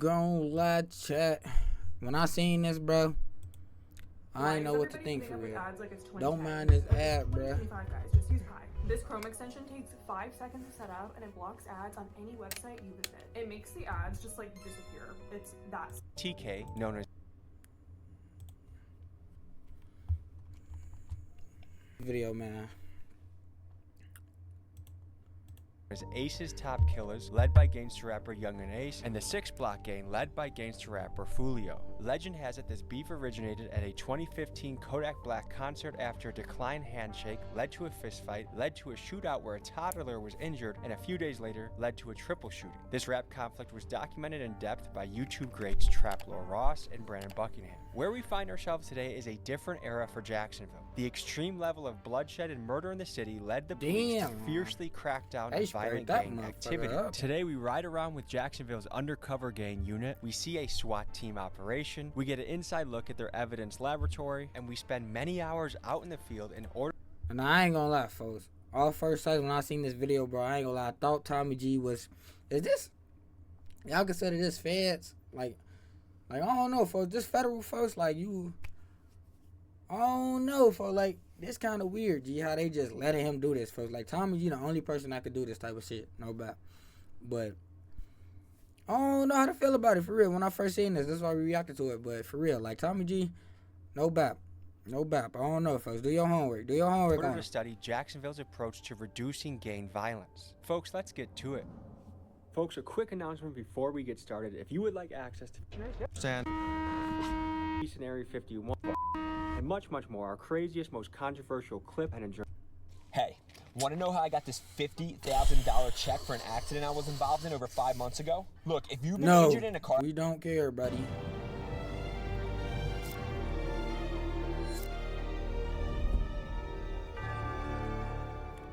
gonna lie, chat. When I seen this, bro, I ain't know what to think for real. Don't mind this ad, bro. Guys, just use Pi. This Chrome extension takes 5 seconds to set up, and it blocks ads on any website you visit. It makes the ads just like disappear. It's that. TK, known as Video, man. Ace's top killers, led by gangster rapper Young and Ace, and the 6 Block gang, led by gangster rapper Fulio. Legend has it this beef originated at a 2015 Kodak Black concert after a declined handshake, led to a fistfight, led to a shootout where a toddler was injured, and a few days later led to a triple shooting. This rap conflict was documented in depth by YouTube greats Traplo Ross and Brandon Buckingham. Where we find ourselves today is a different era for Jacksonville. The extreme level of bloodshed and murder in the city led the police to fiercely crack down on violent gang activity. Today we ride around with Jacksonville's undercover gang unit, we see a SWAT team operation, we get an inside look at their evidence laboratory, and we spend many hours out in the field in order. And I ain't gonna lie, folks. All first sight when I seen this video, bro, I ain't gonna lie. I thought Tommy G was, is this, y'all consider this feds? Like I don't know, folks. This federal folks, like you, I don't know, folks. Like this kind of weird, G, how they just letting him do this, folks. Like Tommy G, the only person that could do this type of shit, no doubt. But I don't know how to feel about it for real. When I first seen this, that's why we reacted to it. But for real, like Tommy G, no bap. No bap. I don't know, folks. Do your homework. Do your homework. In order to study Jacksonville's approach to reducing gang violence. Folks, let's get to it. Folks, a quick announcement before we get started. If you would like access to Area 51 and much, much more, our craziest, most controversial clip and adjournment. Hey, want to know how I got this $50,000 check for an accident I was involved in over 5 months ago? Look, if you've been injured in a car... we don't care, buddy.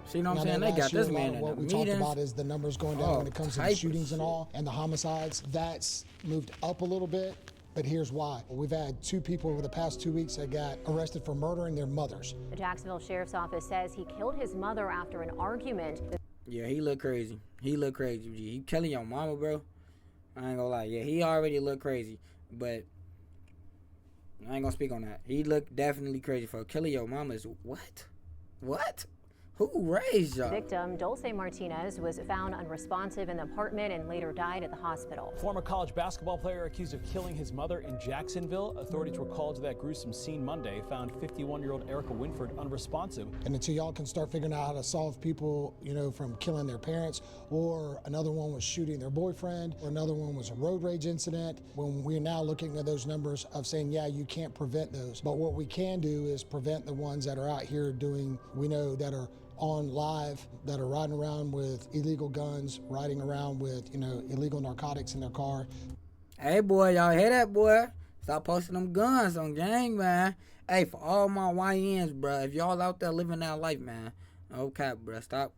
See what I'm saying? They got this man in what we talked about is the numbers going down when it comes to the shootings and all, and the homicides. That's moved up a little bit, but here's why. We've had 2 people over the past 2 weeks that got arrested for murdering their mothers. The Jacksonville Sheriff's Office says he killed his mother after an argument. Yeah, he look crazy. He look crazy, G. He killing your mama, bro. I ain't gonna lie. Yeah, he already look crazy, but I ain't gonna speak on that. He look definitely crazy for killing your mama. Is what? What? Who raised y'all? Victim Dulce Martinez was found unresponsive in the apartment and later died at the hospital. Former college basketball player accused of killing his mother in Jacksonville. Authorities were called to that gruesome scene Monday, found 51-year-old Erica Winford unresponsive. And until y'all can start figuring out how to solve people, you know, from killing their parents, or another one was shooting their boyfriend, or another one was a road rage incident, when we're now looking at those numbers of saying, yeah, you can't prevent those. But what we can do is prevent the ones that are out here doing, we know that are on live, that are riding around with illegal guns, riding around with, you know, illegal narcotics in their car. Hey, boy, y'all hear that, boy? Stop posting them guns on gang, man. Hey, for all my YNs, bro, if y'all out there living that life, man, no cap, bro. Stop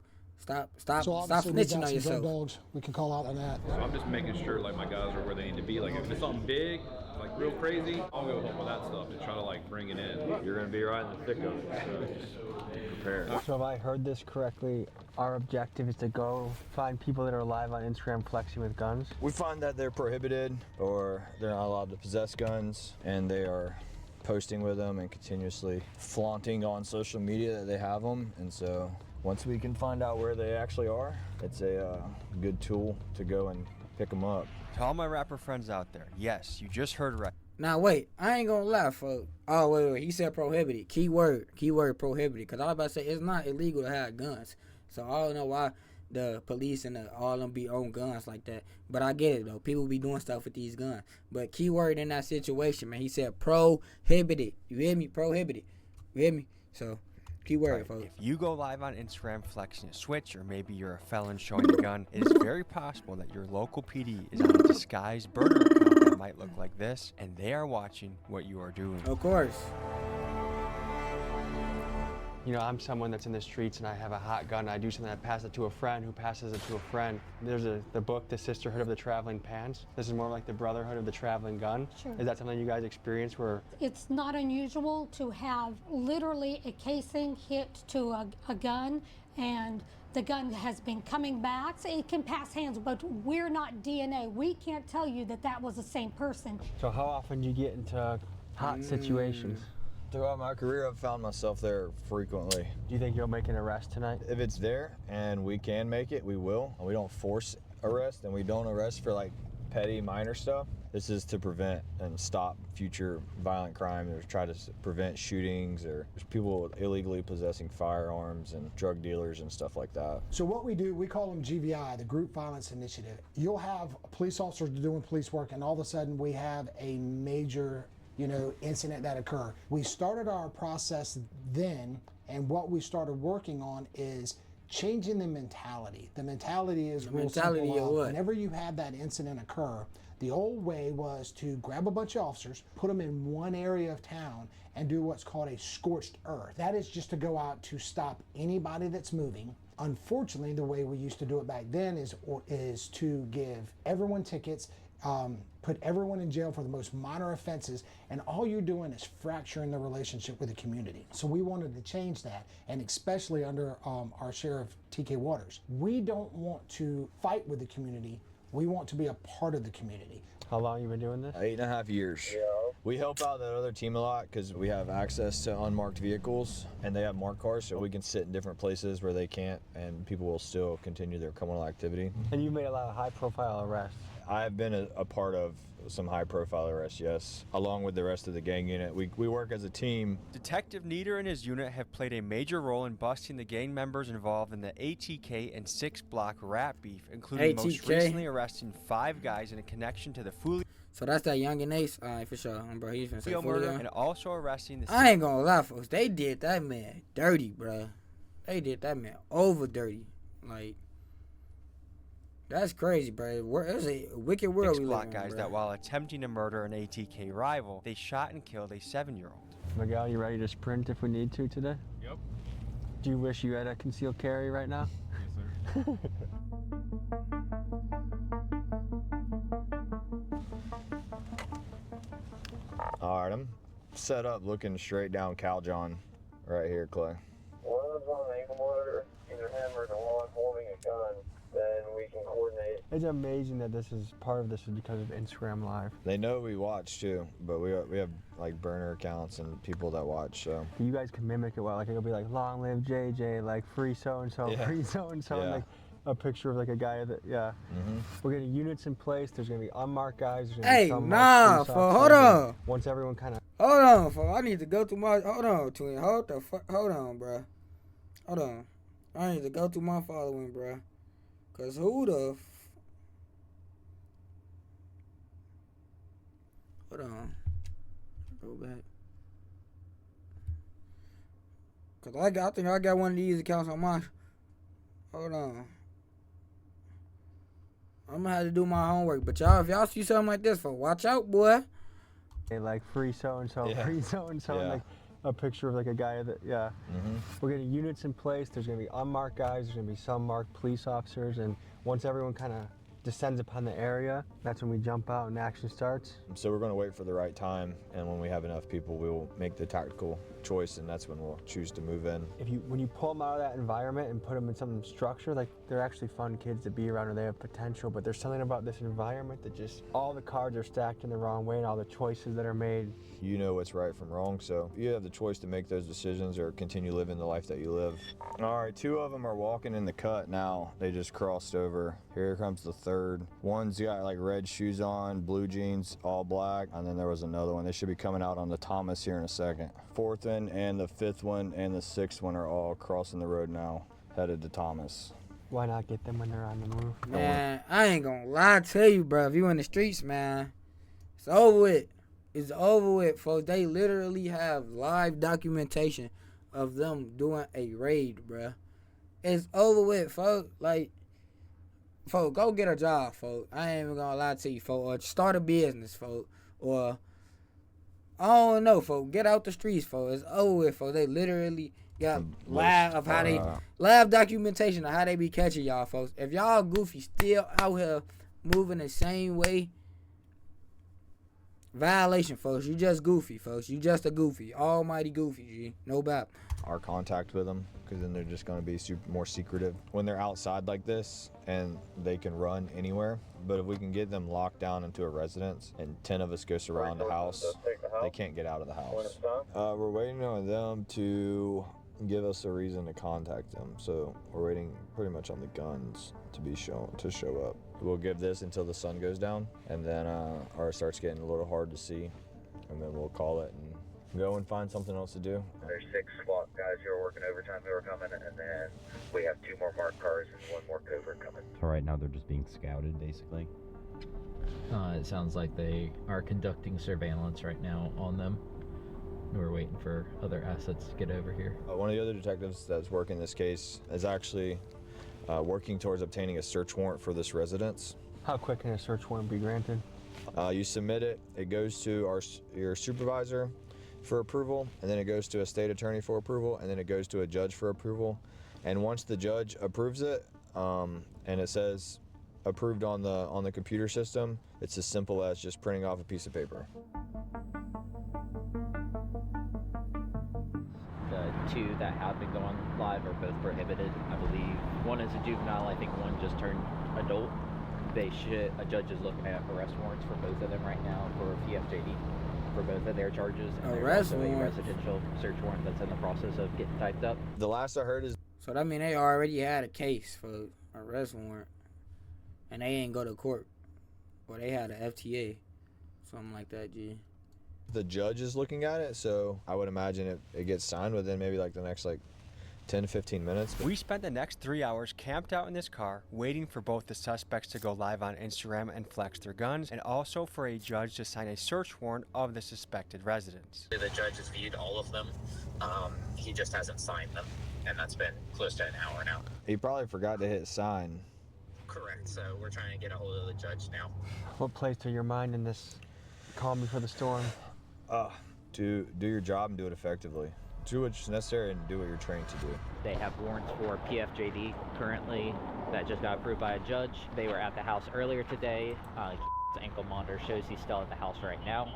snitching on yourself. Dogs, we can call out on that. So I'm just making sure like my guys are where they need to be. Like if it's something big, like real crazy, I'll go help with that stuff and try to like bring it in. You're gonna be right in the thick of it, so just prepare. So if I heard this correctly, our objective is to go find people that are live on Instagram flexing with guns? We find that they're prohibited or they're not allowed to possess guns, and they are posting with them and continuously flaunting on social media that they have them. And so once we can find out where they actually are, it's a good tool to go and pick them up. To all my rapper friends out there, yes, you just heard right. Now wait, I ain't gonna lie, folks. Oh wait, he said prohibited. Keyword prohibited. Cause I was about to say it's not illegal to have guns. So I don't know why the police and all of them be on guns like that. But I get it though. People be doing stuff with these guns. But keyword in that situation, man. He said prohibited. You hear me? Prohibited. You hear me? So. Keyword, folks. If you go live on Instagram flexing a switch, or maybe you're a felon showing a gun, it is very possible that your local PD is on a disguised burner account that might look like this, and they are watching what you are doing. Of course. You know, I'm someone that's in the streets and I have a hot gun. I do something, I pass it to a friend who passes it to a friend. There's the book, The Sisterhood of the Traveling Pants. This is more like the Brotherhood of the Traveling Gun. Sure. Is that something you guys experience where? It's not unusual to have literally a casing hit to a gun and The gun has been coming back. So it can pass hands, but we're not DNA. We can't tell you that that was the same person. So how often do you get into hot situations? Throughout my career, I've found myself there frequently. Do you think you'll make an arrest tonight? If it's there and we can make it, we will. We don't force arrest, and we don't arrest for like petty minor stuff. This is to prevent and stop future violent crime, or try to prevent shootings, or there's people illegally possessing firearms and drug dealers and stuff like that. So what we do, we call them GVI, the Group Violence Initiative. You'll have police officers doing police work, and all of a sudden we have a major incident that occur. We started our process then, and what we started working on is changing the mentality. The mentality is real simple. Whenever you have that incident occur, the old way was to grab a bunch of officers, put them in one area of town, and do what's called a scorched earth. That is just to go out to stop anybody that's moving. Unfortunately, the way we used to do it back then is to give everyone tickets, put everyone in jail for the most minor offenses, and all you're doing is fracturing the relationship with the community. So we wanted to change that, and especially under our Sheriff TK Waters. We don't want to fight with the community. We want to be a part of the community. How long you been doing this? 8.5 years. Yeah. We help out that other team a lot because we have access to unmarked vehicles, and they have marked cars, so we can sit in different places where they can't, and people will still continue their criminal activity. And you made a lot of high-profile arrests. I've been a part of some high-profile arrests, yes, along with the rest of the gang unit. We work as a team. Detective Nieder and his unit have played a major role in busting the gang members involved in the ATK and 6-block rap beef, including most recently arresting 5 guys in a connection to the Fulio. So that's that Young and Ace, for sure, bro. He's finna say murder, and also arresting the. I ain't gonna lie, folks. They did that man dirty, bro. They did that man over dirty, like. That's crazy, bro. It's a wicked world we live in, guys bro. That while attempting to murder an ATK rival, they shot and killed a 7-year-old. Miguel, you ready to sprint if we need to today? Yep. Do you wish you had a concealed carry right now? Yes, sir. All right, I'm set up looking straight down Cal John right here, Clay. One of them's on an ankle monitor, either him or the one holding a gun, then we can coordinate. It's amazing that this is part of this is because of Instagram Live. They know we watch too, but we have like burner accounts and people that watch, so. You guys can mimic it well, like it'll be like long live JJ, like free so-and-so, free so-and-so, and like a picture of like a guy that, We're getting units in place, there's gonna be unmarked guys, there's gonna be some marked police hold on. Once everyone kind of. Hold on, folks. I need to go through my, hold on, twin, hold on, bro. Hold on. I need to go through my following, bro. Cause who the hold on. Go back. Cause I think I got one of these accounts on my. Hold on. I'm gonna have to do my homework. But y'all, if y'all see something like this, watch out, boy. Like free so-and-so, free so-and-so, and like a picture of like a guy that, We're getting units in place, there's gonna be unmarked guys, there's gonna be some marked police officers, and once everyone kind of descends upon the area, that's when we jump out and action starts. So we're gonna wait for the right time, and when we have enough people, we will make the tactical choice, and that's when we'll choose to move in. When you pull them out of that environment and put them in some structure, like they're actually fun kids to be around, or they have potential, but there's something about this environment that just, all the cards are stacked in the wrong way and all the choices that are made. You know what's right from wrong, so you have the choice to make those decisions or continue living the life that you live. All right, 2 of them are walking in the cut now. They just crossed over. Here comes the 3rd. One's got like red shoes on, blue jeans, all black, and then there was another one. They should be coming out on the Thomas here in a second. 4th one and the 5th one and the 6th one are all crossing the road now, headed to Thomas. Why not get them when they're on the move? Man, I ain't gonna lie to you, bro. If you in the streets, man, it's over with. It's over with, folks. They literally have live documentation of them doing a raid, bro. It's over with, folks. Like, folks, go get a job, folks. I ain't even gonna lie to you, folks. Or start a business, folks. Or, I don't know, folks. Get out the streets, folks. It's over with, folks. They literally got live documentation of how they be catching y'all, folks. If y'all goofy still out here moving the same way, violation, folks. You just goofy, folks. You just a goofy. Almighty goofy, G. No bap. our contact with them, because then they're just going to be more secretive when they're outside like this and they can run anywhere. But if we can get them locked down into a residence and 10 of us go surround the house, they can't get out of the house. We're waiting on them to give us a reason to contact them. So we're waiting pretty much on the guns to show up. We'll give this until the sun goes down, and then ours starts getting a little hard to see, and then we'll call it and go and find something else to do. There's 6 SWAT guys who are working overtime who are coming, and then we have 2 more marked cars and 1 more covert coming. So right now they're just being scouted, basically? It sounds like they are conducting surveillance right now on them. We're waiting for other assets to get over here. One of the other detectives that's working this case is actually working towards obtaining a search warrant for this residence. How quick can a search warrant be granted? You submit it, it goes to your supervisor for approval, and then it goes to a state attorney for approval, and then it goes to a judge for approval. And once the judge approves it, and it says approved on the computer system, it's as simple as just printing off a piece of paper. The 2 that have been going live are both prohibited, I believe. One is a juvenile, I think one just turned adult. A judge is looking at arrest warrants for both of them right now for PFJD. For both of their charges, and there's also a residential search warrant that's in the process of getting typed up. The last I heard is... So that mean they already had a case for arrest warrant, and they ain't go to court, or they had a FTA, something like that, G. The judge is looking at it, so I would imagine it gets signed within maybe like the next 10 to 15 minutes. We spent the next 3 hours camped out in this car, waiting for both the suspects to go live on Instagram and flex their guns, and also for a judge to sign a search warrant of the suspected residents. The judge has viewed all of them. He just hasn't signed them, and that's been close to an hour now. He probably forgot to hit sign. Correct, so we're trying to get a hold of the judge now. What plays through your mind in this calm before the storm? To do your job and do it effectively. Do what's necessary and do what you're trained to do. They have warrants for PFJD currently that just got approved by a judge. They were at the house earlier today. The ankle monitor shows he's still at the house right now.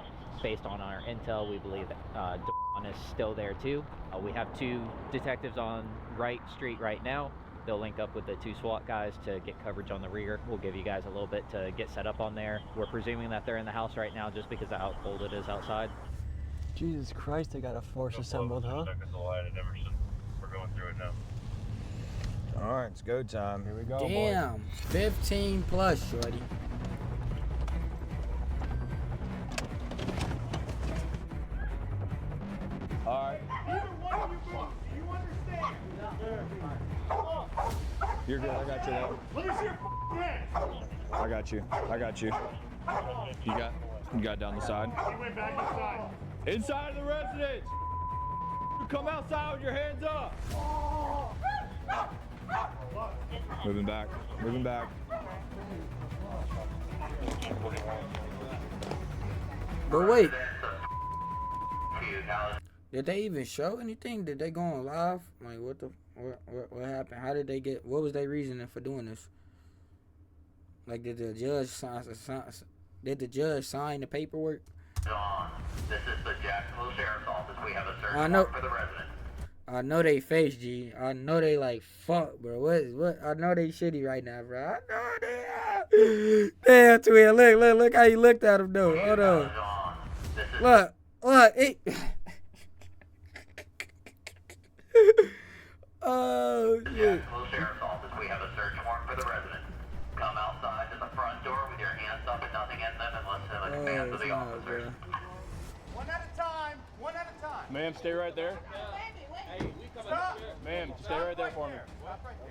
Based on our intel, we believe that Don is still there too. We have 2 detectives on Wright Street right now. They'll link up with the 2 SWAT guys to get coverage on the rear. We'll give you guys a little bit to get set up on there. We're presuming that they're in the house right now just because of how cold it is outside. Jesus Christ, they got a force assembled, huh? We're going through it now. All right, it's go time. Here we go, Damn, boys. 15 plus, shorty. All right. You're good. I got you now. Let me see your hands. I got you. I got you. You got down the side. You went back inside. Inside of the residence. You come outside with your hands up. Moving back. Moving back. But wait. Did they even show anything? Did they go on live? Like what happened? How did they get? What was their reasoning for doing this? Like did the judge sign the paperwork? This is the Jacksonville Sheriff's Office. We have a search I know. warrant for the resident. I know they face, G. I know they like fuck, bro. What? I know they shitty right now, bro. I know they. Damn, twin. Look how you looked at him though. Hold on. Look. It. Oh shit. Jacksonville Sheriff's Office. We have a search warrant for the resident. Come outside to the front door with your hands up and nothing in them unless they command to the officers. One at a time. One at a time. Ma'am, stay right there. Stop. Ma'am, stay right there for me.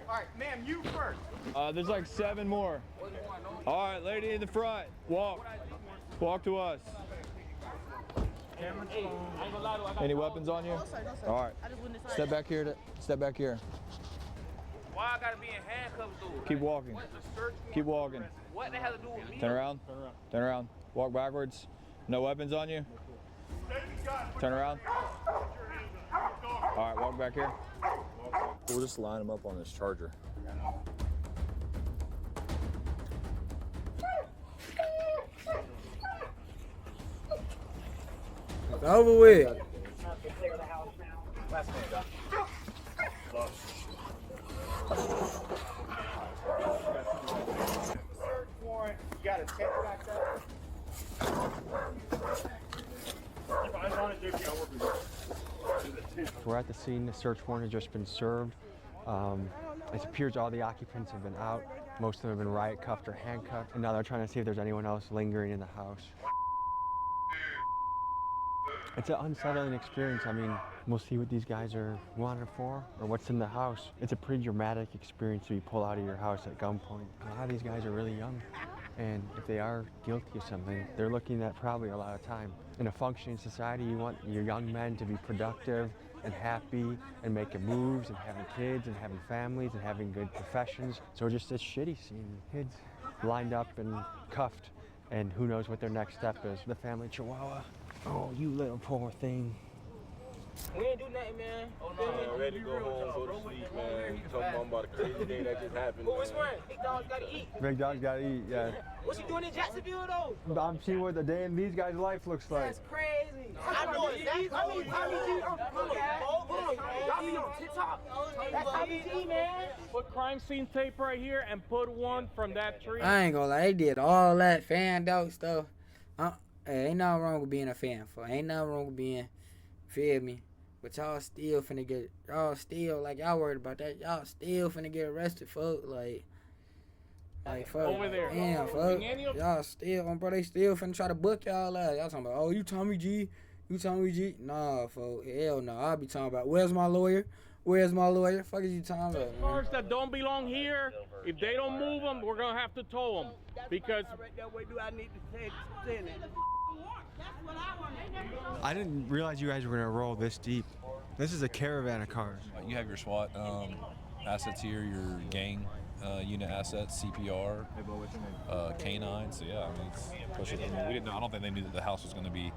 All right, ma'am, you first. There's like 7 more. All right, lady in the front, walk. Walk to us. Any weapons on you? No, sir. All right. Step back here. Step back here. Why I gotta be in handcuffs, dude? Keep walking. Keep walking. What they have to do with me? Turn around. Turn around. Walk backwards. No weapons on you. Turn around. All right, walk back here. We'll just line them up on this charger. It's over with. Last man, got a tent back there? We're at the scene. The search warrant has just been served. It appears all the occupants have been out. Most of them have been riot cuffed or handcuffed, and now they're trying to see if there's anyone else lingering in the house. It's an unsettling experience. I mean, we'll see what these guys are wanted for or what's in the house. It's a pretty dramatic experience to be pulled out of your house at gunpoint. A lot of these guys are really young, and if they are guilty of something, they're looking at probably a lot of time. In a functioning society, you want your young men to be productive and happy and making moves and having kids and having families and having good professions. So just it's shitty seeing kids lined up and cuffed, and who knows what their next step is. The family chihuahua. Oh, you little poor thing. We ain't do nothing, man. Oh, no, man, ready to go home, go to sleep, man. Talking about a crazy thing that just happened. Who was wearing? Big dogs gotta eat. Big dogs gotta eat, yeah. What's he doing in Jacksonville, though? I'm seeing what the day in these guys' life looks like. That's crazy. I know exactly. Tommy G. Got me on TikTok. That's Tommy G, man. Put crime scene tape right here and put one from that tree. I ain't gonna lie, they did all that fanned out stuff. Hey, ain't nothing wrong with being a fan, for ain't nothing wrong with being, feel me? But y'all still finna get, like, y'all worried about that. Y'all still finna get arrested, folks. Like, fuck. Over there. Damn, fuck. Y'all still, bro, they still finna try to book y'all out. Y'all talking about, oh, you Tommy G? You Tommy G? Nah, folks. Hell no. I'll be talking about, where's my lawyer? Where's my lawyer? Fuck is you talking about, man? Cars that don't belong here, if they don't move them, we're gonna have to tow them. Because I didn't realize you guys were gonna roll this deep. This is a caravan of cars. You have your SWAT assets here, your gang unit assets, CPR, K9. So yeah, I mean, we didn't know. I don't think they knew that the house was going to be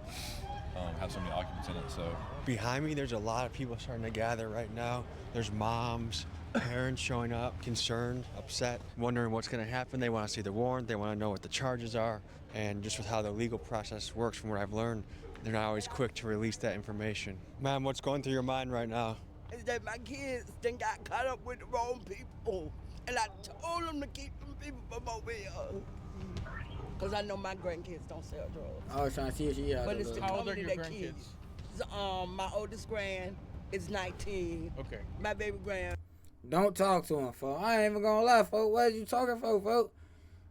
have so many occupants in it. So behind me, there's a lot of people starting to gather right now. There's moms, parents showing up, concerned, upset, wondering what's going to happen. They want to see the warrant. They want to know what the charges are. And just with how the legal process works, from what I've learned, they're not always quick to release that information. Ma'am, what's going through your mind right now? Is that my kids then got caught up with the wrong people. And I told them to keep them people from over here. Because I know my grandkids don't sell drugs. I was trying to see if she had. But it's the How old are company your that grandkids? kids. My oldest grand is 19. Okay. My baby grand. Don't talk to him, folks. I ain't even gonna lie, folks. What are you talking for, folks?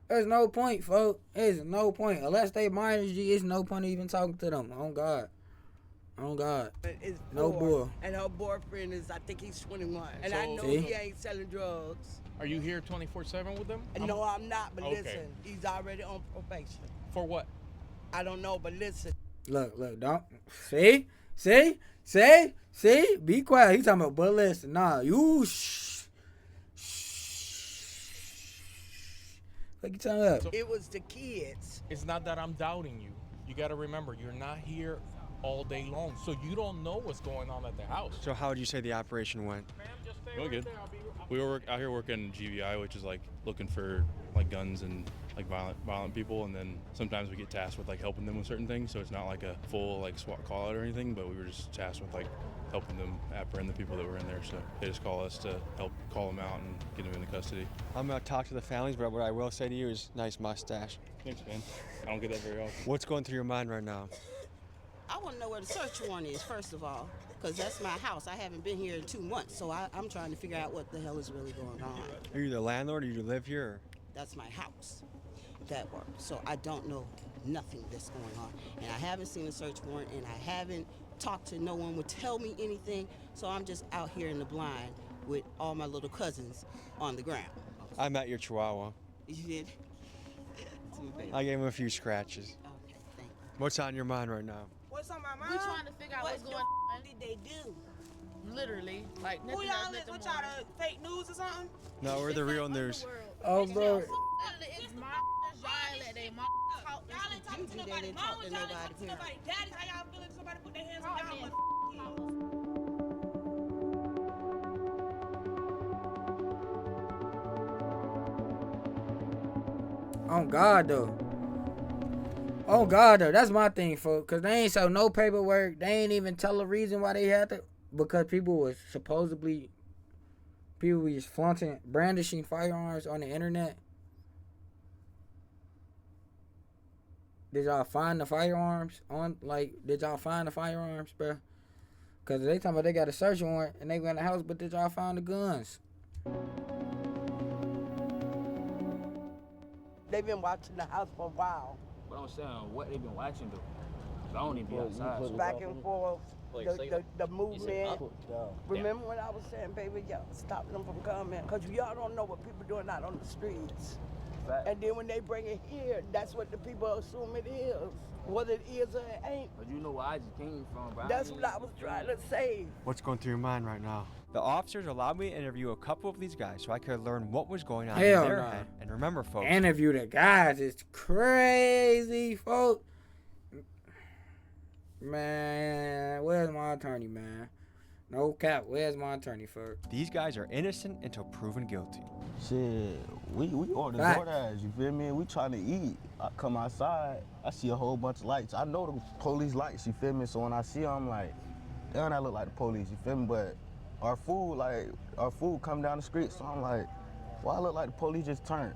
There's no point, folks. There's no point. Unless they minors, it's no point even talking to them. On God. On God. It's no bull. And her boyfriend is, I think he's 21. And I know See? he ain't selling drugs. Are you here 24/7 with them? No, I'm not, but Okay. listen, he's already on probation. For what? I don't know, but listen. Look, don't. See? Be quiet. He talking about, but listen, nah, you shh. What you talking about? It was the kids. It's not that I'm doubting you. You got to remember, you're not here all day long, so you don't know what's going on at the house. So how would you say the operation went? Really good. We were out here working GVI, which is like looking for like guns and like violent people, and then sometimes we get tasked with like helping them with certain things. So it's not like a full like SWAT call out or anything, but we were just tasked with like helping them apprehend the people that were in there. So they just call us to help call them out and get them into custody. I'm gonna talk to the families, but what I will say to you is nice mustache. Thanks, man. I don't get that very often. What's going through your mind right now? I want to know where the search warrant is, first of all, because that's my house. I haven't been here in 2 months, so I'm trying to figure out what the hell is really going on. Are you the landlord or do you live here? Or? That's my house. That works. So I don't know nothing that's going on. And I haven't seen a search warrant, and I haven't talked to no one would tell me anything, so I'm just out here in the blind with all my little cousins on the ground. I met your chihuahua. You did? I gave him a few scratches. Okay, thank you. What's on your mind right now? What's on my mind? We trying to figure out what's going on. What did they do? Literally, like Who nothing y'all else is? What y'all the fake news or something? No, we're the real news. Oh, bro. It's my y'all let they mom talk. Y'all ain't talking to They nobody. didn't talk Mamas, to y'all ain't nobody, talking to period. nobody. Daddies, how y'all feeling? Somebody put their hands on y'all motherfucking On God, though. That's my thing, folks. Because they ain't show no paperwork. They ain't even tell the reason why they had to. Because people was supposedly. People was flaunting, brandishing firearms on the internet. did y'all find the firearms did y'all find the firearms, bro? Cause they talking about they got a search warrant and they went in the house, but did y'all find the guns? They've been watching the house for a while. But I'm saying what they've been watching though. I don't even be outside. So Back and forth, the movement. Remember when I was saying, baby, y'all stop them from coming? Because y'all don't know what people doing out on the streets. And then when they bring it here, that's what the people assume it is. Whether it is or it ain't. But you know where I just came from, bro. That's what I was trying to say. What's going through your mind right now? The officers allowed me to interview a couple of these guys so I could learn what was going on in their head. And remember, folks. Interview the guys is crazy, folks. Man, where's my attorney, man? No cap, where's my attorney, folks? These guys are innocent until proven guilty. Shit, we order DoorDash, you feel me? We trying to eat. I come outside, I see a whole bunch of lights. I know the police lights, you feel me? So when I see them, I'm like, damn, I look like the police, you feel me? But our food come down the street, so I'm like, why I look like the police just turned?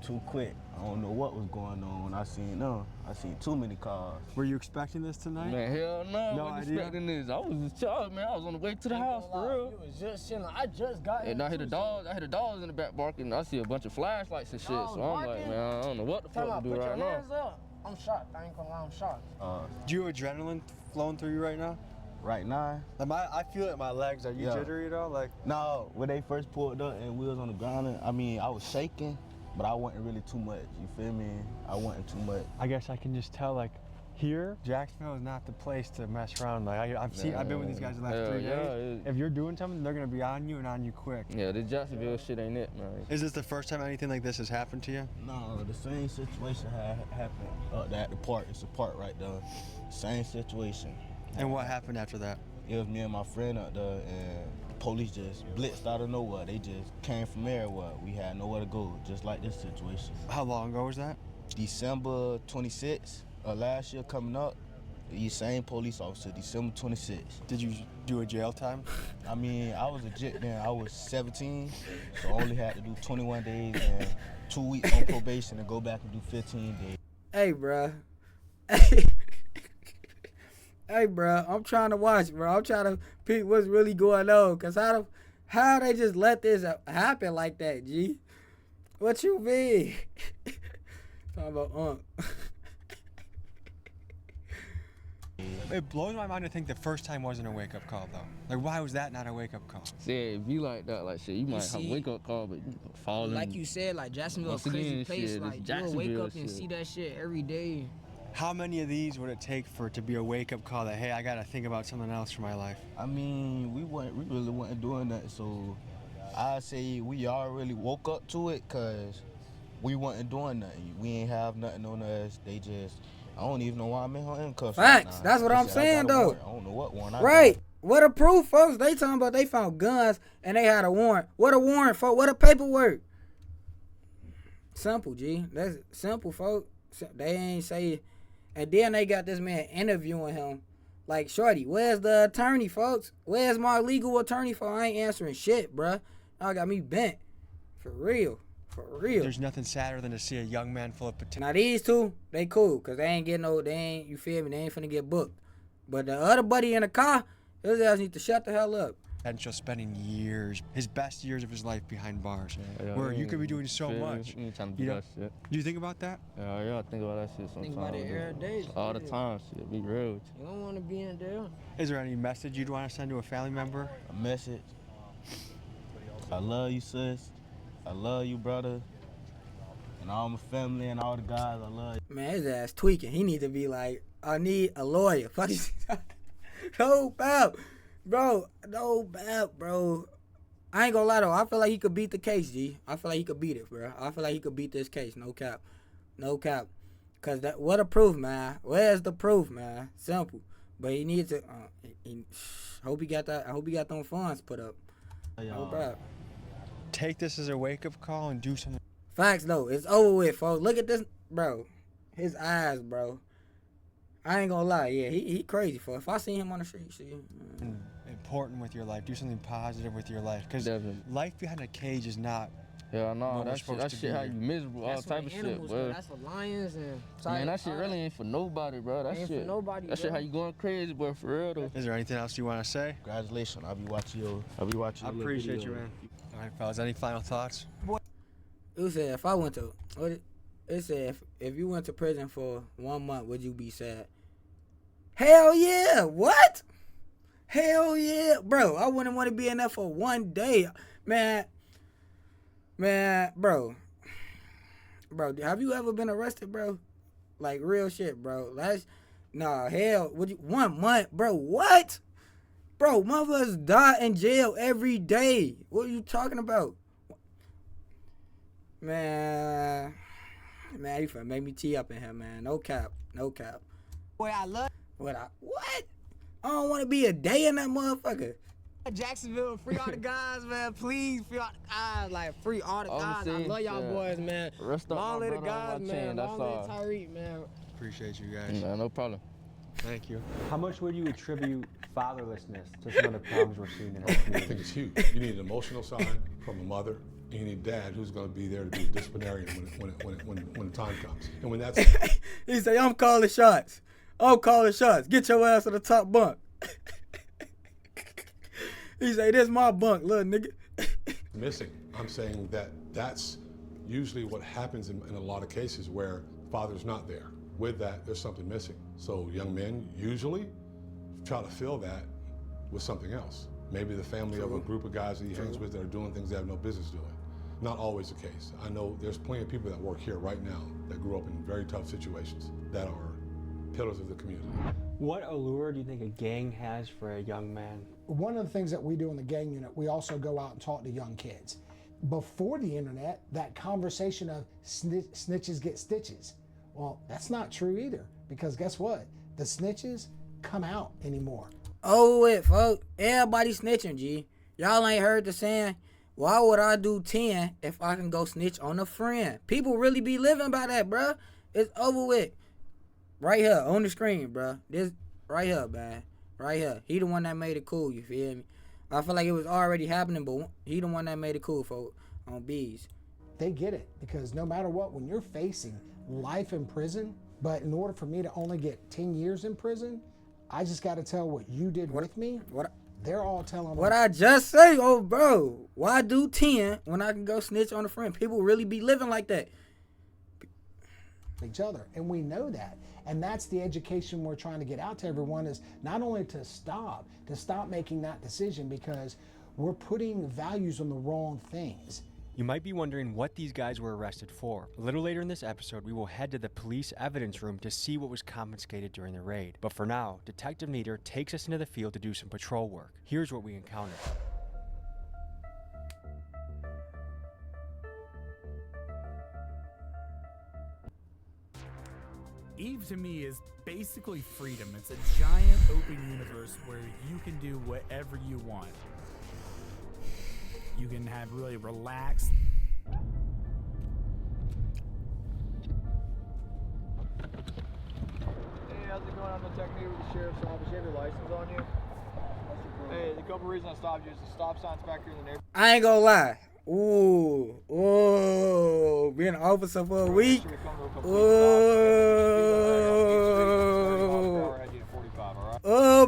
Too quick. I don't know what was going on when I seen them. I seen too many cars. Were you expecting this tonight? Man, hell no. No I wasn't idea. expecting this. I was just charged, man. I was on the way to the house, for real. You was just chilling. I just got in. And I hear the dogs in the back barking. I see a bunch of flashlights and shit. So I'm like, man, I don't know what the fuck to do right now. Hands up. I'm shocked. I ain't gonna lie, I'm shocked. Do you have adrenaline flowing through you right now? Right now? I feel it in my legs. Are you jittery at all? No, when they first pulled up and we was on the ground, I mean, I was shaking, but I wasn't really too much, you feel me? I wasn't too much. I guess I can just tell, like, here, Jacksonville is not the place to mess around. Like, I've been with these guys the last 3 days. If you're doing something, they're gonna be on you and on you quick. Yeah, this Jacksonville shit ain't it, man. Is this the first time anything like this has happened to you? No, the same situation happened at the park. It's a park right there. Same situation. And what happened after that? It was me and my friend up there, and police just blitzed out of nowhere. They just came from everywhere. We had nowhere to go, just like this situation. How long ago was that? December 26th of last year coming up. The same police officer, December 26th. Did you do a jail time? I mean, I was legit then. I was 17, so I only had to do 21 days and 2 weeks on probation and go back and do 15 days. Hey, bruh. Hey, bro, I'm trying to watch, bro. I'm trying to peep what's really going on. Because how they just let this happen like that, G? What you mean? Talking about, It blows my mind to think the first time wasn't a wake-up call, though. Like, why was that not a wake-up call? See, if you like that, like, shit, you might have a wake-up call, but you fall in. Like you said, like, Jacksonville a crazy place. Like, you'll wake up and see that shit every day. How many of these would it take for it to be a wake-up call that, hey, I gotta think about something else for my life? I mean, we really wasn't doing that, so I say we all really woke up to it because we wasn't doing nothing. We ain't have nothing on us. They just, I don't even know why I'm in her handcuffs. Facts. Right now. That's what I'm saying, though. I don't know what one I right. got. What a proof, folks. They talking about they found guns and they had a warrant. What a warrant, folks. What a paperwork. Simple, G. That's simple, folks. They ain't say. And then they got this man interviewing him. Like, shorty, where's the attorney, folks? Where's my legal attorney, for? I ain't answering shit, bruh. Y'all got me bent. For real. For real. There's nothing sadder than to see a young man full of potential. Now, these two, they cool. Because they ain't getting you feel me? They ain't finna get booked. But the other buddy in the car, his ass need to shut the hell up. Potential spending years, his best years of his life behind bars, where you could be doing so much. You trying to do that shit. Do you think about that? Yeah, I think about that shit sometimes. Think about it every day. All the time, shit. Be real with you. You don't want to be in there. Is there any message you'd want to send to a family member? A message. I love you, sis. I love you, brother. And all my family and all the guys, I love you. Man, his ass tweaking. He need to be like, I need a lawyer. Fuck no bap. Bro, no bap, bro. I ain't gonna lie though. I feel like he could beat the case, G. I feel like he could beat it, bro. I feel like he could beat this case. No cap. No cap. Cause what a proof, man. Where's the proof, man? Simple. But he needs to hope he got that. I hope he got them funds put up. No bap. Take this as a wake-up call and do something. Facts though. It's over with, folks. Look at this, bro. His eyes, bro. I ain't gonna lie, yeah, he crazy, for if I see him on the street, Important with your life. Do something positive with your life. Because life behind a cage is not Hell no, When we're that supposed to shit be how you here. miserable, all That's for type of animals, shit, bro. bro. That's for lions and Man, that shit really ain't for nobody, bro. That Ain't shit, for nobody, that shit bro. how you going crazy, bro, for real though. Is there anything else you want to say? Congratulations. I'll be watching your I little appreciate you, video. man. All right, fellas, any final thoughts? It said if I went to, it said if you went to prison for 1 month, would you be sad? Hell yeah! What? Hell yeah, bro! I wouldn't want to be in there for 1 day, man. Bro. Have you ever been arrested, bro? Like real shit, bro. Hell. Would you 1 month, bro? What? Bro, motherfuckers die in jail every day. What are you talking about? Man, you finna make me tee up in here, man. No cap. Boy, I love What? I don't want to be a day in that motherfucker. Jacksonville. Free all the guys, man. Please, free all the guys. Like, free all the guys. I love y'all boys, man. Rest up, Long my live the brother, on guys, my man. chain, that's Long live all. Tyreek, man. Appreciate you guys. No problem. Thank you. How much would you attribute fatherlessness to some of the problems we're seeing in our I community? think it's huge. You need an emotional side from a mother, and you need a dad who's going to be there to be disciplinarian when the time comes. And when that's He say, I'm calling shots. Get your ass to the top bunk. He say, this my bunk, little nigga. missing, I'm saying that that's usually what happens in a lot of cases where father's not there. With that, there's something missing. So young men usually try to fill that with something else. Maybe the family of a group of guys that he hangs with that are doing things they have no business doing. Not always the case. I know there's plenty of people that work here right now that grew up in very tough situations that are pillars of the community. What allure do you think a gang has for a young man? One of the things that we do in the gang unit, we also go out and talk to young kids. Before the internet, that conversation of snitches get stitches. Well, that's not true either, because guess what? The snitches come out anymore. Oh, it, folks. Everybody snitching, G. Y'all ain't heard the saying, why would I do 10 if I can go snitch on a friend? People really be living by that, bruh. It's over with. Right here, on the screen, bruh. This, right here, man. Right here. He the one that made it cool, you feel me? I feel like it was already happening, but he the one that made it cool, folks, on Bees. They get it, because no matter what, when you're facing life in prison, but in order for me to only get 10 years in prison, I just got to tell what you did with me. They're all telling what I just say, oh bro, why do 10 when I can go snitch on a friend? People really be living like that. Each other, and we know that, and that's the education we're trying to get out to everyone, is not only to stop making that decision, because we're putting values on the wrong things. You might be wondering what these guys were arrested for. A little later in this episode, we will head to the police evidence room to see what was confiscated during the raid. But for now, Detective Nieder takes us into the field to do some patrol work. Here's what we encountered. Eve to me is basically freedom. It's a giant open universe where you can do whatever you want. You can have really relaxed. Hey, how's it going? I'm the technician with the sheriff's office. You have your license on you? Hey, the couple reasons I stopped you is the stop signs back here in the neighborhood. I ain't gonna lie. Ooh, being an officer for a week.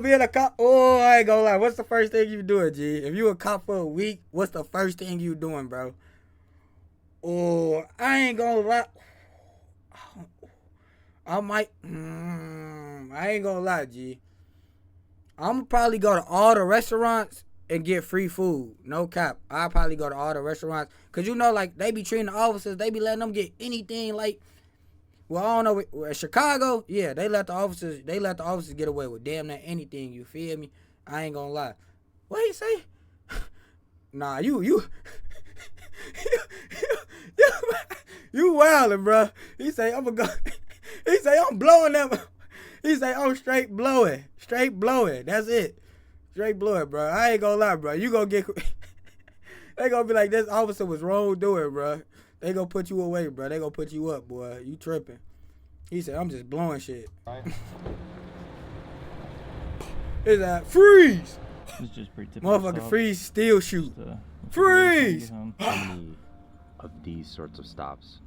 Being a cop. I ain't gonna lie. What's the first thing you doing, G? If you a cop for a week, what's the first thing you doing, bro? I ain't gonna lie. I ain't gonna lie, G. I'm gonna probably go to all the restaurants and get free food. No cap. I'll probably go to all the restaurants. Cause you know, like, they be treating the officers, they be letting them get anything, like, well, I don't know, in Chicago, yeah, they let the officers get away with damn near anything, you feel me? I ain't gonna lie. What he say? Nah, you wildin', bro. He say, I'm blowing them. He say, I'm straight blowing. That's it. Straight blowing, bro. I ain't gonna lie, bro. You gonna get, they gonna be like, this officer was wrong doing, bro. They gonna put you away, bro. They gonna put you up, boy. You tripping. He said, I'm just blowing shit. Right. It's like, freeze! It's just pretty typical. Motherfucker, freeze, still shoot. Freeze! of these sorts of stops,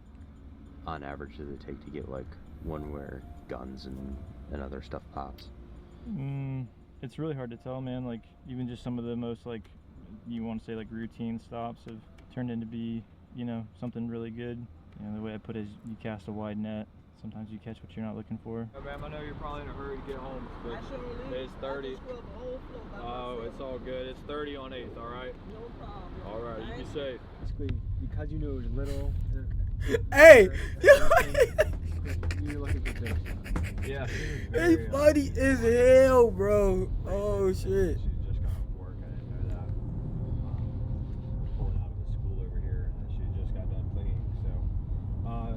on average, does it take to get like one where guns and other stuff pops? It's really hard to tell, man. Like even just some of the most like you want to say like routine stops have turned into be, you know, something really good. You know, the way I put it is you cast a wide net. Sometimes you catch what you're not looking for. Yeah, ma'am, I know you're probably in a hurry to get home, but it's 30. Oh, it's all good. It's 30 on 8th, all right? No problem. All right, you be safe. Basically, because you knew it was little. Hey! You're looking for things. Yeah. He funny as hell, bro. Oh, shit. Just got off work. I didn't know that. Pulling out of the school over here, and she just got done cleaning. So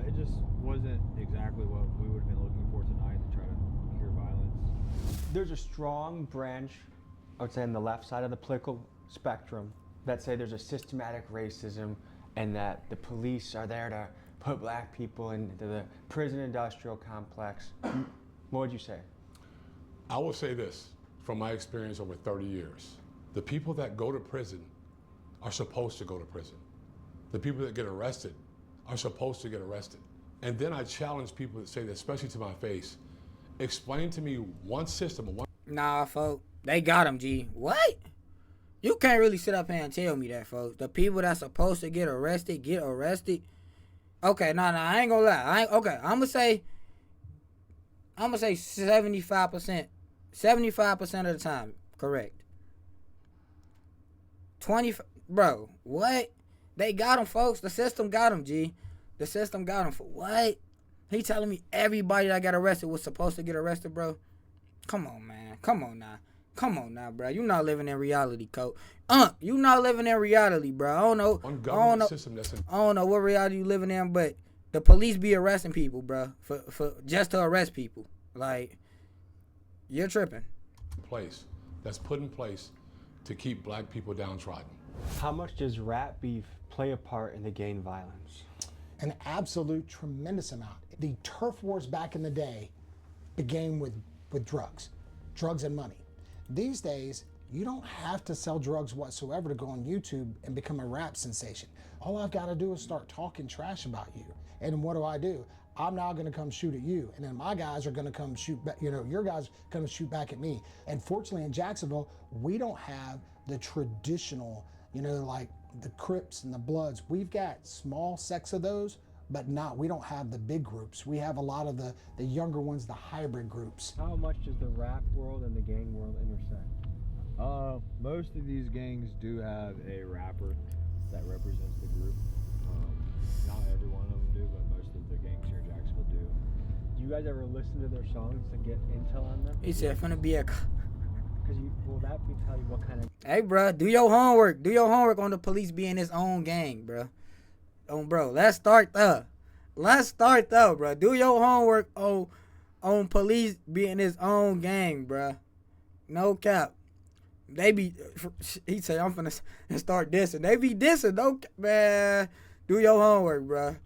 it just wasn't exactly what we would have been looking for tonight to try to cure violence. There's a strong branch, I would say, on the left side of the political spectrum that say there's a systematic racism and that the police are there to put black people into the prison industrial complex. What would you say? I will say this, from my experience over 30 years. The people that go to prison are supposed to go to prison. The people that get arrested are supposed to get arrested. And then I challenge people that say that, especially to my face, explain to me one system. Nah, folks, they got him, G. What? You can't really sit up here and tell me that, folks. The people that's supposed to get arrested get arrested. Okay, nah, I ain't gonna lie. Okay, I'm gonna say 75%. 75% of the time, correct. 20, bro, what? They got him, folks. The system got him, G. The system got him for what? He telling me everybody that got arrested was supposed to get arrested, bro? Come on, man. Come on now. Come on now, bro. You not living in reality, Coach. You not living in reality, bro. I don't know. I don't know what reality you living in, but the police be arresting people, bro, for just to arrest people. Like, you're tripping. That's put in place to keep black people downtrodden. How much does rap beef play a part in the gang violence? An absolute tremendous amount. The turf wars back in the day began with drugs and money. These days, you don't have to sell drugs whatsoever to go on YouTube and become a rap sensation. All I've got to do is start talking trash about you. And what do? I'm now going to come shoot at you. And then my guys are going to come shoot back, your guys are going to shoot back at me. And fortunately in Jacksonville, we don't have the traditional, like the Crips and the Bloods. We've got small sects of those, but we don't have the big groups. We have a lot of the younger ones, the hybrid groups. How much does the rap world and the gang world intersect? Most of these gangs do have a rapper that represents the group. Not every one of them do, but most of the gangs here in Jacksonville do. Do you guys ever listen to their songs to get intel on them? He said, "Finna be a." Will that be tell you what kind of? Hey, bro, do your homework. Do your homework on the police being his own gang, bro. Bro, let's start there. Bro. Do your homework on police being his own gang, bro. No cap. They be, he said, I'm finna start dissing. They be dissing, man. Do your homework, bro.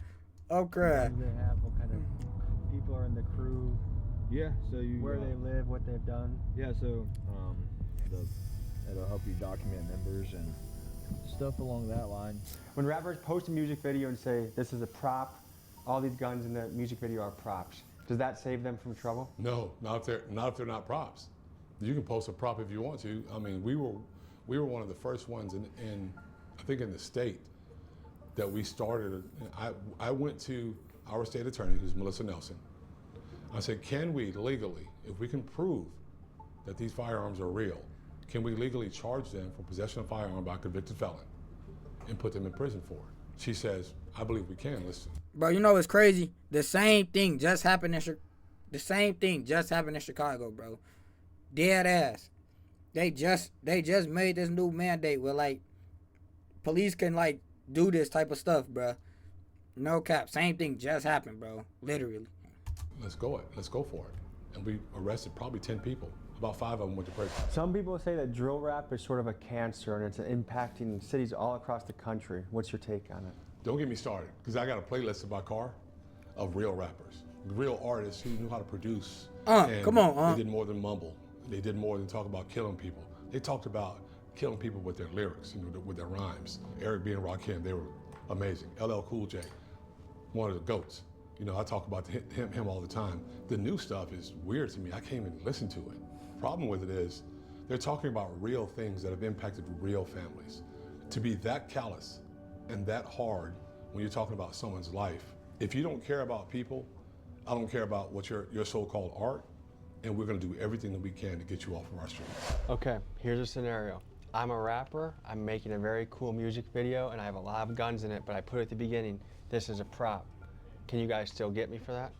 Oh, crap. They have what kind of people are in the crew? Yeah, so where they live, what they've done. Yeah, so it'll help you document members and stuff along that line. When rappers post a music video and say, this is a prop, all these guns in the music video are props, does that save them from trouble? No, not if they're not props. You can post a prop if you want to. I mean, we were one of the first ones in I think in the state that we started. I went to our state attorney, who's Melissa Nelson. I said, can we legally, if we can prove that these firearms are real, can we legally charge them for possession of a firearm by a convicted felon and put them in prison for it? She says, I believe we can. Listen. Bro, you know what's crazy? The same thing just happened in Chicago, bro. Dead ass. They just made this new mandate where like police can like do this type of stuff, bro. No cap. Same thing just happened, bro. Literally. Let's go for it. And we arrested probably 10 people. About 5 of them went to prison. Some people say that drill rap is sort of a cancer and it's impacting cities all across the country. What's your take on it? Don't get me started, because I got a playlist in my car of real rappers, real artists who knew how to produce. Come on, They did more than mumble. They did more than talk about killing people. They talked about killing people with their lyrics, with their rhymes. Eric B. and Rakim, they were amazing. LL Cool J, one of the GOATs. You know, I talk about him all the time. The new stuff is weird to me. I can't even listen to it. Problem with it is, they're talking about real things that have impacted real families. To be that callous and that hard when you're talking about someone's life, if you don't care about people, I don't care about what your so-called art, and we're gonna do everything that we can to get you off of our streets. Okay, here's a scenario. I'm a rapper, I'm making a very cool music video, and I have a lot of guns in it, but I put at the beginning, this is a prop. Can you guys still get me for that?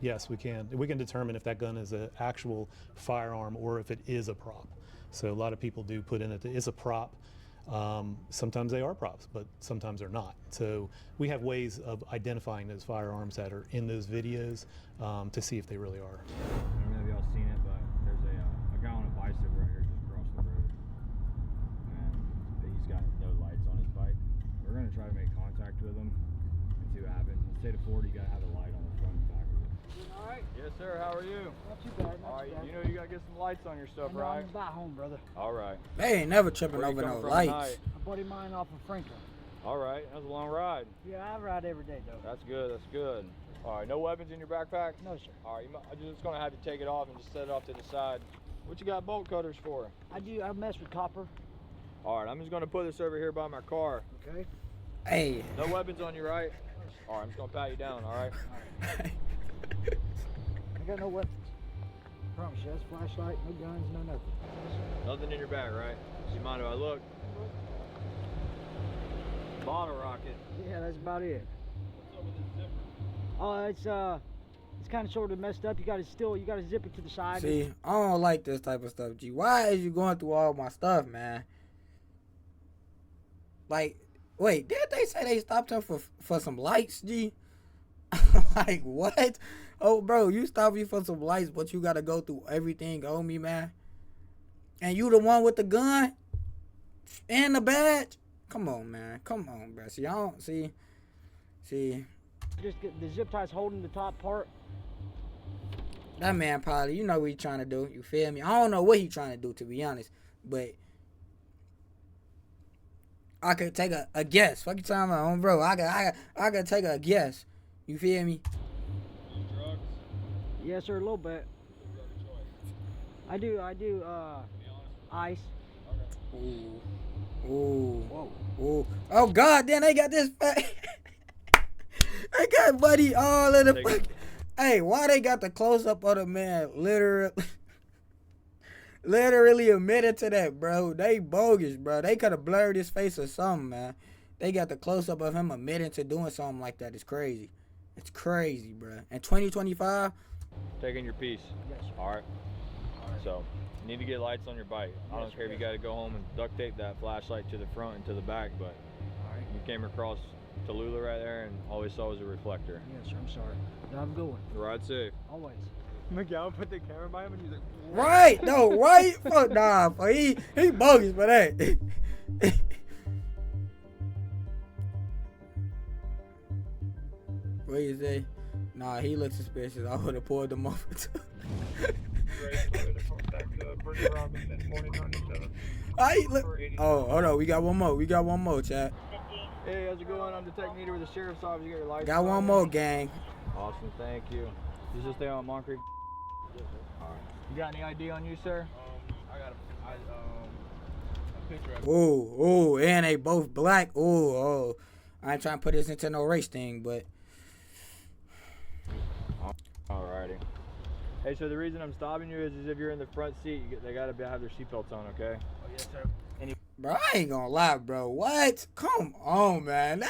Yes, we can. We can determine if that gun is an actual firearm or if it is a prop. So a lot of people do put in it that it's a prop. Sometimes they are props, but sometimes they're not. So we have ways of identifying those firearms that are in those videos to see if they really are. I don't know if y'all seen it, but there's a guy on a bicycle right here just across the road. And he's got no lights on his bike. We're gonna try to make contact with him and see what happens. In the state of Florida, you gotta have a light on the front and back of it. All right. Yes, sir. How are you? Not too bad. All right. You know you gotta get some lights on your stuff, right? I'm about home, brother. All right. They ain't never tripping Where you over coming no from lights. tonight? A buddy of mine off of Franklin. All right. That was a long ride. Yeah, I ride every day, though. That's good. That's good. All right. No weapons in your backpack? No, sir. All right. I'm just gonna have you take it off and just set it off to the side. What you got bolt cutters for? I mess with copper. All right. I'm just gonna put this over here by my car. Okay. Hey. No weapons on you, right? All right. I'm just gonna pat you down. All right. I got no weapons. Promise you, that's flashlight, no guns, no nothing. Nothing in your bag, right? Do you mind if I look? Bottle rocket. Yeah, that's about it. Oh, it's kind of sort of messed up. You gotta zip it to the side. See, I don't like this type of stuff, G. Why is you going through all my stuff, man? Like, wait, did they say they stopped him for some lights, G? Like, what? Oh, bro, you stopped me for some lights, but you gotta go through everything on me, man. And you the one with the gun and the badge? Come on, man. Come on, bro. See, I don't see. Just get the zip tie's holding the top part. That man probably, you know what he trying to do. You feel me? I don't know what he trying to do, to be honest. But I could take a guess. Fuck you talking about, bro? I could take a guess. You feel me? Drugs? Yes, sir, a little bit. I do, ice. Ooh. Ooh. Ooh. Oh, God, then they got this fat. They got Buddy all in the fuck. Hey, why they got the close-up of the man literally admitted to that, bro? They bogus, bro. They could have blurred his face or something, man. They got the close-up of him admitting to doing something like that. It's crazy. It's crazy, bro. In 2025? Taking your piece. Yes, sir. All right. So, you need to get lights on your bike. I don't care if you got to go home and duct tape that flashlight to the front and to the back, but you came across Tallulah right there and all we saw was a reflector. Yes, sir, I'm sorry. I'm going. Ride safe. Always. McGowan put the camera by him and he's like, Right, no, right? Fuck nah, fuck. He bogus for that. What you say? Nah, he looks suspicious. I would have pulled him over too. Oh, hold on. We got one more, chat. hey, how's it going? I'm Detective Neater with the Sheriff's Office. You got your license? Got one more, gang. Awesome, thank you. You just stay on Moncrief? All right. You got any ID on you, sir? I got a picture of it. Ooh, and they both black. Ooh. I ain't trying to put this into no race thing, but. Alrighty. Hey, so the reason I'm stopping you is if you're in the front seat, they gotta have their seatbelts on, okay? Oh, yes, sir. Bro, I ain't gonna lie, bro. What? Come on, man.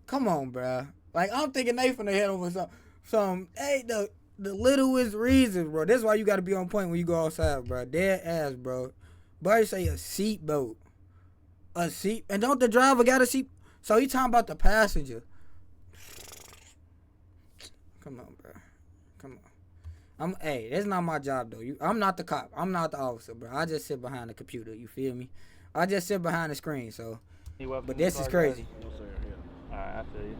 Come on, bro. Like, I'm thinking they finna hit over some. Hey, the littlest reasons, bro. That's why you gotta be on point when you go outside, bro. Dead ass, bro. Buddy say a seatbelt. A seat. And don't the driver got a seat? So he talking about the passenger. Come on, bro. Come on. Hey, that's not my job, though. I'm not the cop. I'm not the officer, bro. I just sit behind the computer. You feel me? I just sit behind the screen, so. But this is crazy. Alright, I feel you.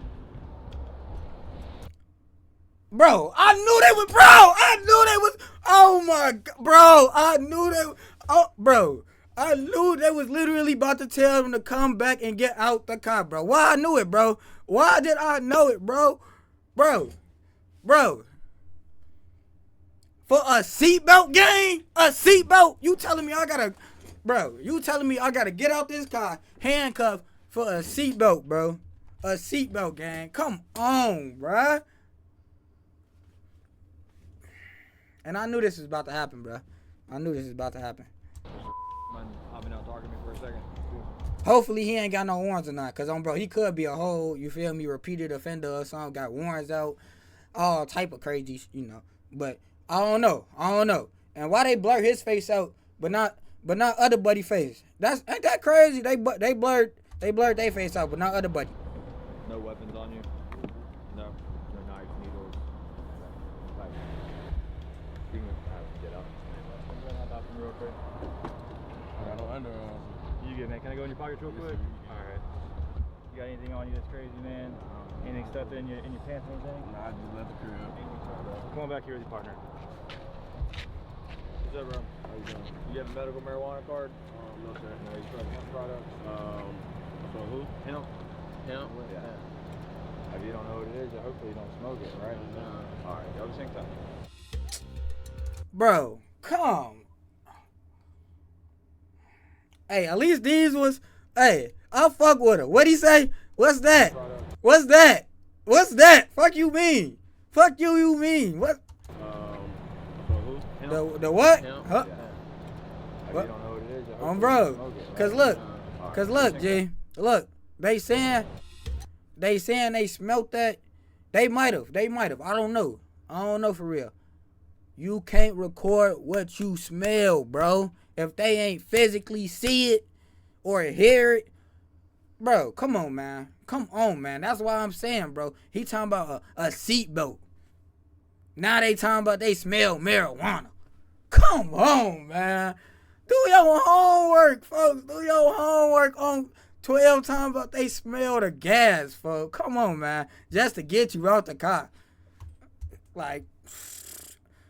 Bro, I knew they was, oh my God, bro, I knew they, oh, bro, I knew they was literally about to tell him to come back and get out the car, bro. Why I knew it, bro? Why did I know it, bro? Bro. For a seatbelt game? A seatbelt? You telling me I gotta, bro, you telling me I gotta get out this car, handcuffed for a seatbelt, bro. A seatbelt gang. Come on, bruh. And I knew this was about to happen, bro. I knew this was about to happen. Mind hopping out talking to me for a second? Hopefully he ain't got no warrants or not. Cause bro, he could be a whole, you feel me, repeated offender or something, got warrants out, all type of crazy, you know. But I don't know. And why they blur his face out, but not other buddy face? Ain't that crazy? They blurred their face out, but not other buddy. No weapons on you? No knives, needles. Like, you can get up. I'm gonna hop out real quick. I got no underarms. You good, man? Can I go in your pockets real quick? Alright. You got anything on you that's crazy, man? Anything stuffed in your pants or anything? Nah, I just left the crib. Come on back here with your partner. What's up, bro? How you doing? You have a medical marijuana card? No, sir. No, you trying hemp products? For who? Hemp. Hemp? Yeah. If you don't know what it is, hopefully you don't smoke it, right? No. Alright, y'all just hang tight. Bro, come. Hey, at least these was, hey, I'll fuck with her. What'd he say? What's that? What's that? What's that? Fuck you mean? Fuck you mean? What? For who? Hemp. The what? Hemp. Huh? Yeah. If you don't know what it is, hopefully you Bro, don't smoke it, cause look, G, look, they saying they smelt that. They might have. I don't know for real. You can't record what you smell, bro. If they ain't physically see it or hear it, bro, come on, man. That's why I'm saying, bro. He talking about a seatbelt. Now they talking about they smell marijuana. Come on, man. Do your homework, folks. Do your homework on 12 times about they smell the gas, folks. Come on, man. Just to get you out the car. Like,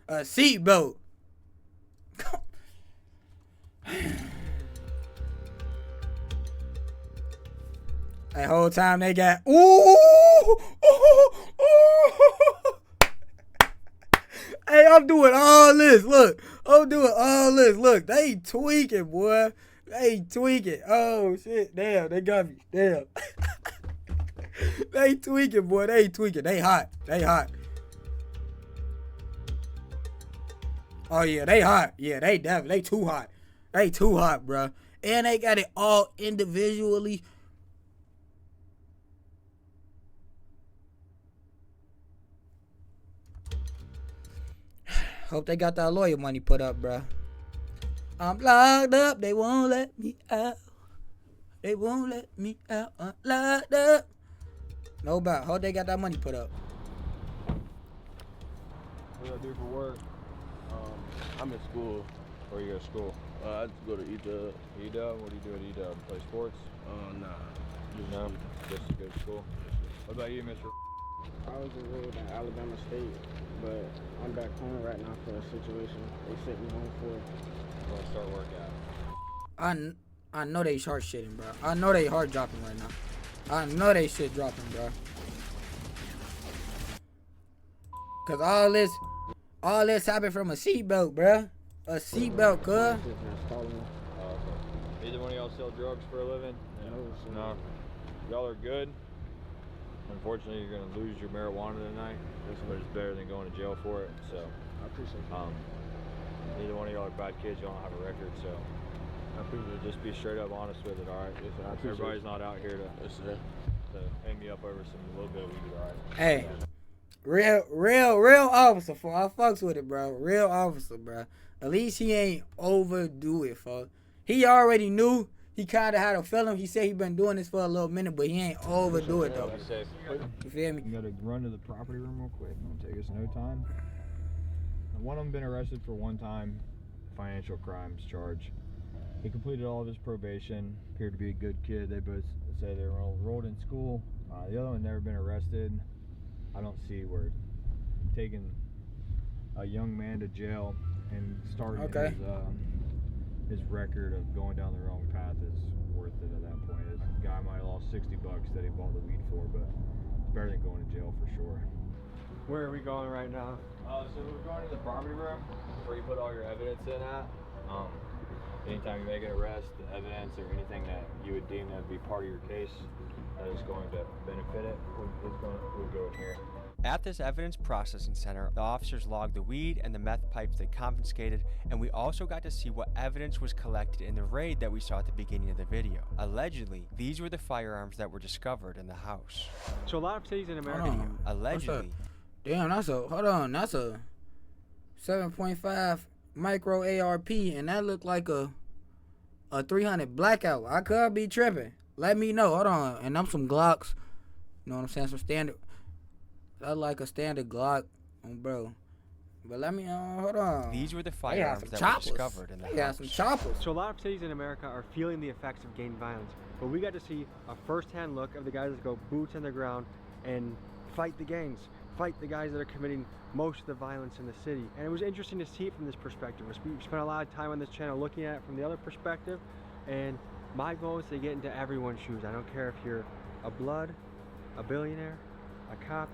a seatbelt. That whole time they got, Hey, I'm doing all this. Look, Look, they tweaking, boy. They tweaking. Oh, shit. Damn, they got me. Damn. They tweaking, boy. They tweaking. They hot. Oh, yeah, they hot. Yeah, they definitely. They too hot. They too hot, bro. And they got it all individually. Hope they got that lawyer money put up, bro. I'm locked up. They won't let me out. I'm locked up. No doubt. Hope they got that money put up. What do I do for work? I'm in school. Where you go to school? I just go to EDUB. EDUB? What do you do at EDUB? Play sports? Nah. No? Just to go to school? What about you, Mr.? I was enrolled at Alabama State, but I'm back home right now for a situation they sent me home for. Where I start work at? I know they hard shitting, bro. I know they hard dropping right now. I know they shit dropping, bro. Cause all this happened from a seatbelt, bro. A seatbelt, cuz. Either one of y'all sell drugs for a living? No. Y'all are good. Unfortunately, you're gonna lose your marijuana tonight, but it's better than going to jail for it. So I appreciate it. Neither one of y'all are bad kids. Y'all don't have a record, so I appreciate it. Just be straight up honest with it. All right. Yes, sir. Everybody's not out here to hang me up over a little bit of weed. All right. Hey, real officer, for I fucks with it, bro. Real officer, bro. At least he ain't overdo it, folks. He already knew. He kind of had a feeling. He said he been doing this for a little minute, but he ain't overdo it, though. You feel me? You gotta run to the property room real quick. It'll take us no time. One of them been arrested for one-time financial crimes charge. He completed all of his probation. Appeared to be a good kid. They both say they were enrolled in school. The other one never been arrested. I don't see where taking a young man to jail and starting his his record of going down the wrong path is worth it at that point. This guy might have lost $60 that he bought the weed for, but it's better than going to jail for sure. Where are we going right now? So we're going to the property room where you put all your evidence in at. Anytime you make an arrest, the evidence or anything that you would deem that be part of your case that is going to benefit it would go in here. At this evidence processing center, the officers logged the weed and the meth pipes they confiscated, and we also got to see what evidence was collected in the raid that we saw at the beginning of the video. Allegedly, these were the firearms that were discovered in the house. So a lot of cities in America. Allegedly. Damn, that's a 7.5 micro ARP, and that looked like a 300 blackout. I could be tripping. Let me know. Hold on. And them some Glocks. You know what I'm saying? Some standard. That's like a standard Glock, bro. But let me hold on. These were the firearms that were discovered in the house. Yeah, some choppers. So a lot of cities in America are feeling the effects of gang violence, but we got to see a first-hand look of the guys that go boots on the ground and fight the gangs, fight the guys that are committing most of the violence in the city. And it was interesting to see it from this perspective. We spent a lot of time on this channel looking at it from the other perspective, and my goal is to get into everyone's shoes. I don't care if you're a blood, a billionaire, a cop,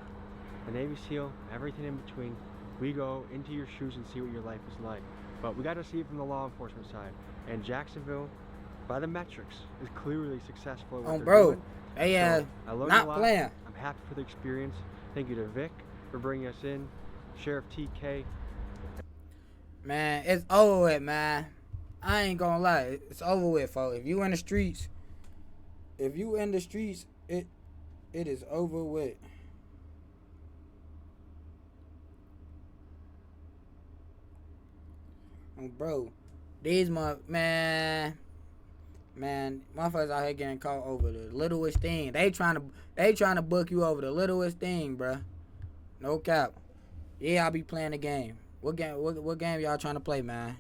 a Navy SEAL, everything in between. We go into your shoes and see what your life is like. But we got to see it from the law enforcement side. And Jacksonville, by the metrics, is clearly successful at what they're doing. Hey, I learned not a lot. playing. I'm happy for the experience. Thank you to Vic for bringing us in, Sheriff TK. Man, it's over with, man. I ain't gonna lie, it's over with, folks. If you in the streets, it is over with. Oh, bro, these motherfuckers out here getting caught over the littlest thing. They trying to book you over the littlest thing, bruh. No cap. Yeah, I'll be playing the game. What game y'all trying to play, man?